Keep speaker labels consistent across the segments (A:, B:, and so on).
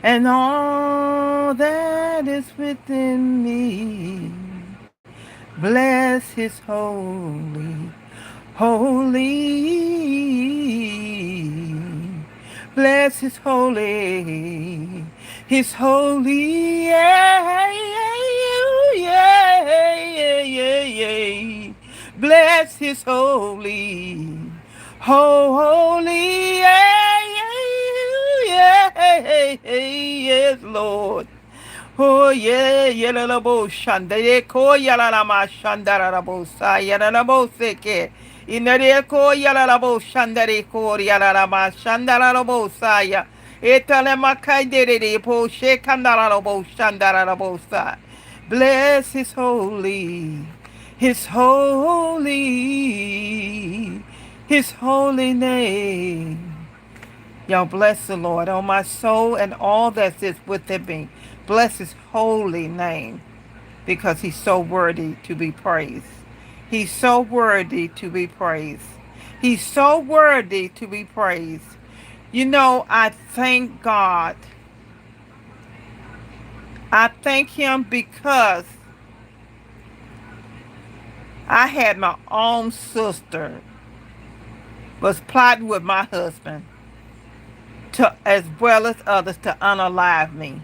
A: and all that is within me. Bless his holy. Bless his holy, yeah, yeah, yeah, yeah, yeah. Bless his holy, yeah, yeah, yeah, yes, Lord. Oh yeah, yala la bo shanda ye ko yala la ma shanda la bo sa yala la bo seke. Inare ko yala la bo shanda re ko yala la ma shanda la bo sa ya. Etale makai de po she kanda la bo shanda la bo sa. Bless his holy, his holy name. Y'all bless the Lord, oh my soul, and all that is within me. Bless his holy name because he's so worthy to be praised. He's so worthy to be praised. He's so worthy to be praised. You know, I thank God. I thank him because I had my own sister was plotting with my husband to as well as others to unalive me,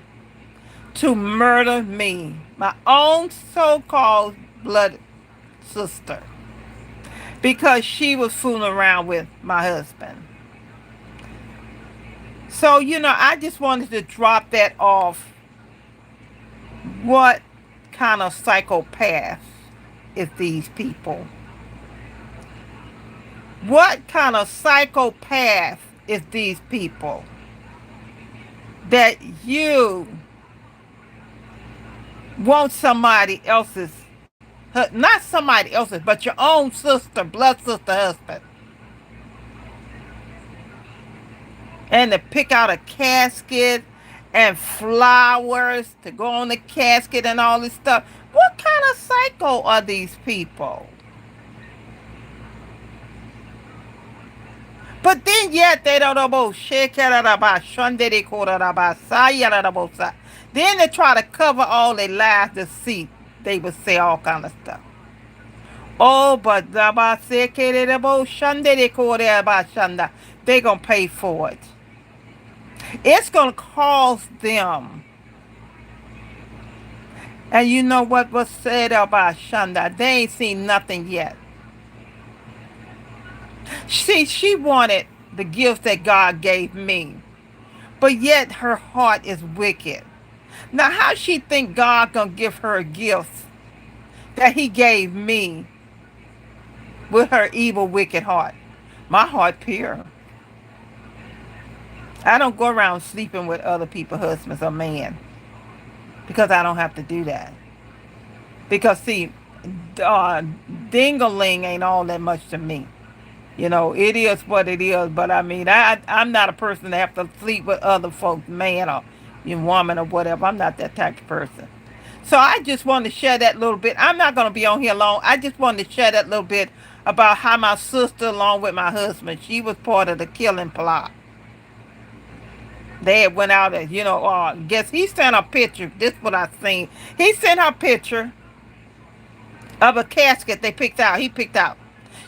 A: to murder me, my own so-called blood sister, because she was fooling around with my husband. So, I just wanted to drop that off. What kind of psychopath is these people? What kind of psychopath is these people that you want somebody else's, not somebody else's, but your own sister, blood sister husband, and to pick out a casket and flowers to go on the casket and all this stuff? What kind of psycho are these people? But then yet they don't know about shit. Then they try to cover all their lies to see. They would say all kind of stuff. Oh, but they gonna pay for it. It's gonna cost them. And you know what was said about Shanda? They ain't seen nothing yet. See, she wanted the gifts that God gave me, but yet her heart is wicked. Now, how she think God gonna give her gifts that He gave me with her evil, wicked heart? My heart pure. I don't go around sleeping with other people's husbands or men because I don't have to do that. Because see, dingaling ain't all that much to me. It is what it is. But I mean, I'm not a person that have to sleep with other folks, man or woman or whatever. I'm not that type of person. So I just wanted to share that little bit. I'm not going to be on here long. I just wanted to share that little bit about how my sister, along with my husband, she was part of the killing plot. They had went out and, guess he sent a picture. This is what I seen. He sent her a picture of a casket they picked out. He picked out.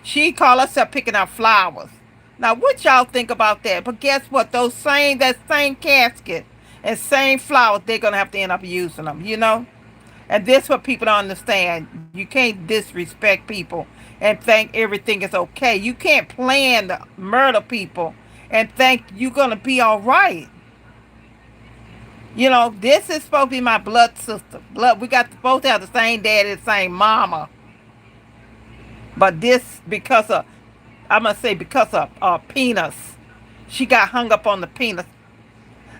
A: She called herself picking out flowers. Now, what y'all think about that? But guess what? That same casket and same flowers, they're gonna have to end up using them. And this what people don't understand. You can't disrespect people and think everything is okay. You can't plan to murder people and think you're gonna be all right. This is supposed to be my blood sister. We got both have the same daddy, the same mama. But this I'm gonna say because of penis, she got hung up on the penis.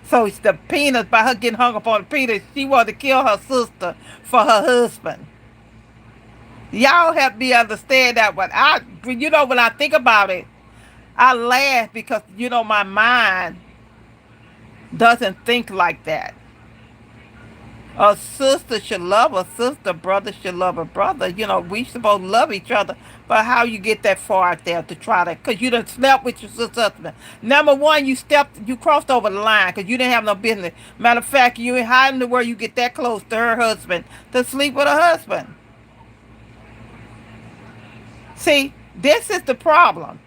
A: So it's the penis, by her getting hung up on the penis, she wanted to kill her sister for her husband. Y'all help me understand that one. When I think about it, I laugh because my mind doesn't think like that. A sister should love a sister, brother should love a brother. We supposed to love each other. But how you get that far out there to try to, because you done slept with your sister's husband. Number one, you crossed over the line because you didn't have no business. Matter of fact, you ain't hiding the where you get that close to her husband to sleep with her husband. See, this is the problem.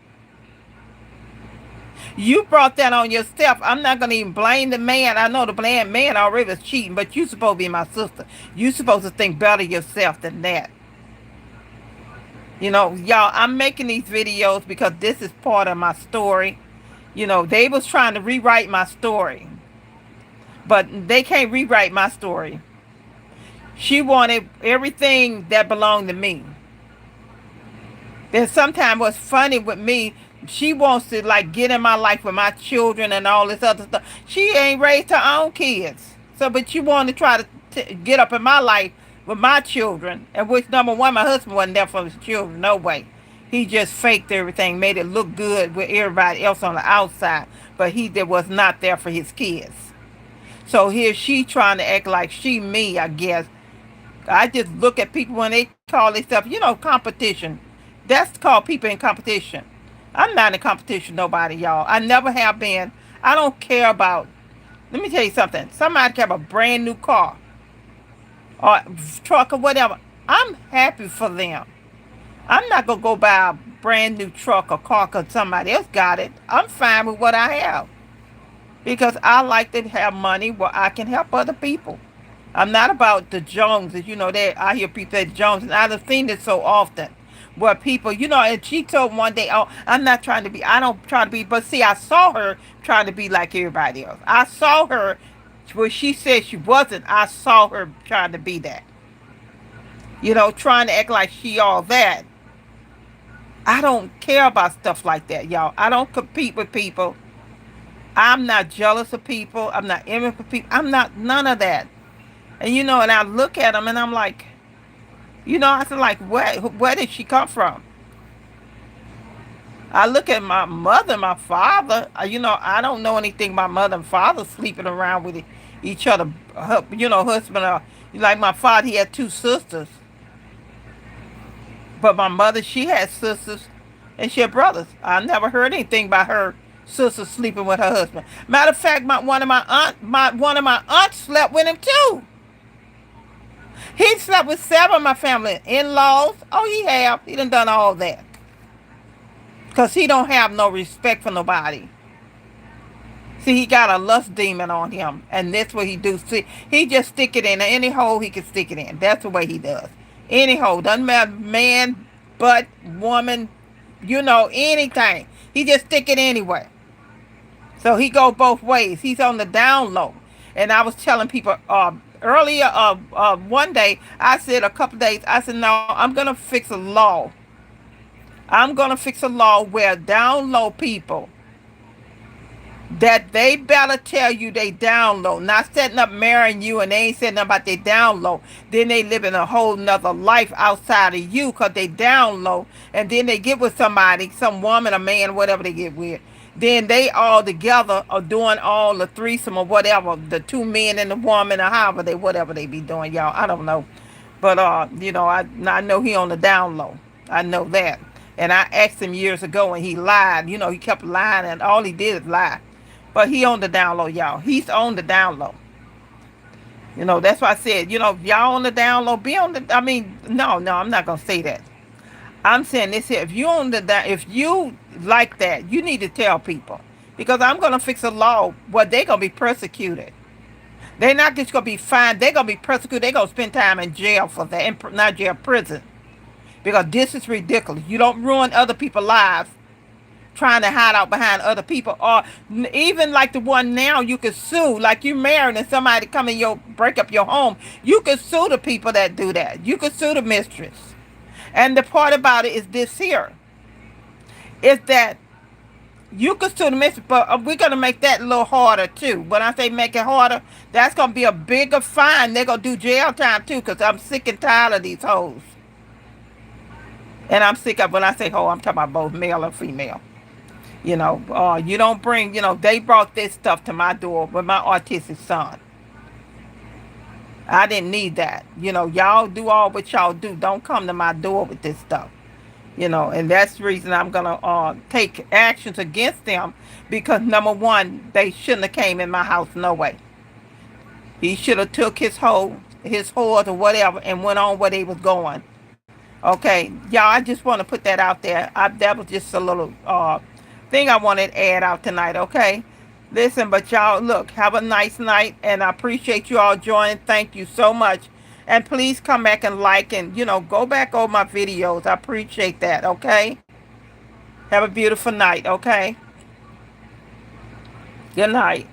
A: You brought that on yourself. I'm not gonna even blame the man. I know the man already was cheating, but you supposed to be my sister. You supposed to think better of yourself than that. Y'all, I'm making these videos because this is part of my story. They was trying to rewrite my story, but they can't rewrite my story. She wanted everything that belonged to me. Then sometimes what's funny with me, she wants to like get in my life with my children and all this other stuff. She ain't raised her own kids. So, but she wanted to try to get up in my life with my children, and which number one, my husband wasn't there for his children, no way. He just faked everything, made it look good with everybody else on the outside, but was not there for his kids. So here she trying to act like she me, I guess. I just look at people when they call themselves, competition. That's called people in competition. I'm not in competition with nobody, y'all. I never have been. I don't care about. Let me tell you something. Somebody can have a brand new car or truck or whatever. I'm happy for them. I'm not gonna go buy a brand new truck or car because somebody else got it. I'm fine with what I have because I like to have money where I can help other people. I'm not about the Joneses. I hear people say Jones, and I've seen this so often. Where people, and she told me one day, oh, I don't try to be, but see, I saw her trying to be like everybody else. I saw her, where she said she wasn't, I saw her trying to be that. Trying to act like she all that. I don't care about stuff like that, y'all. I don't compete with people. I'm not jealous of people. I'm not envious of people. I'm not none of that. And I look at them and I'm like, I said, like, where did she come from? I look at my mother, my father. I don't know anything about mother and father sleeping around with each other. Husband. Like my father, he had two sisters. But my mother, she had sisters and she had brothers. I never heard anything about her sister sleeping with her husband. Matter of fact, one of my aunts slept with him too. He slept with several of my family in-laws. Oh, he done all that. Because he don't have no respect for nobody. See, he got a lust demon on him. And that's what he do. See, he just stick it in any hole he can stick it in. That's the way he does. Any hole. Doesn't matter man, butt, woman, anything. He just stick it anywhere. So he go both ways. He's on the down low. And I was telling people earlier, one day, I said a couple days, I said, no, I'm going to fix a law. I'm going to fix a law where down low people, that they better tell you they down low, not setting up marrying you and they ain't setting up about they down low. Then they live in a whole nother life outside of you because they down low. And then they get with somebody, some woman, a man, whatever they get with. Then they all together are doing all the threesome or whatever, the two men and the woman or whatever they be doing, y'all. I don't know. But, I know he on the down low. I know that. And I asked him years ago and he lied. He kept lying and all he did is lie. But he on the down low, y'all. He's on the down low. That's why I said, y'all on the down low, be on the, no, I'm not going to say that. I'm saying this here, if you like that, you need to tell people. Because I'm going to fix a law where they're going to be persecuted. They're not just going to be fined. They're going to be persecuted. They're going to spend time in jail for that. Not jail, prison. Because this is ridiculous. You don't ruin other people's lives trying to hide out behind other people. Or even like the one now, you can sue. Like you married and somebody come in break up your home. You can sue the people that do that. You can sue the mistress. And the part about it is this here. Is that you can sue the mistress, but we're going to make that a little harder too. When I say make it harder, that's going to be a bigger fine. They're going to do jail time too because I'm sick and tired of these hoes. And I'm sick of, when I say hoe, I'm talking about both male and female. You don't bring, they brought this stuff to my door with my autistic son. I didn't need that. Y'all do all what y'all do. Don't come to my door with this stuff. And that's the reason I'm gonna take actions against them, because number one, they shouldn't have came in my house no way. He should have took his horse or whatever and went on where they was going. Okay, y'all, I just want to put that out there. That was just a little thing I wanted to add out tonight. Okay, listen, but y'all, look, have a nice night, and I appreciate you all joining. Thank you so much, and please come back and like, and go back over my videos. I appreciate that. Okay, have a beautiful night. Okay, good night.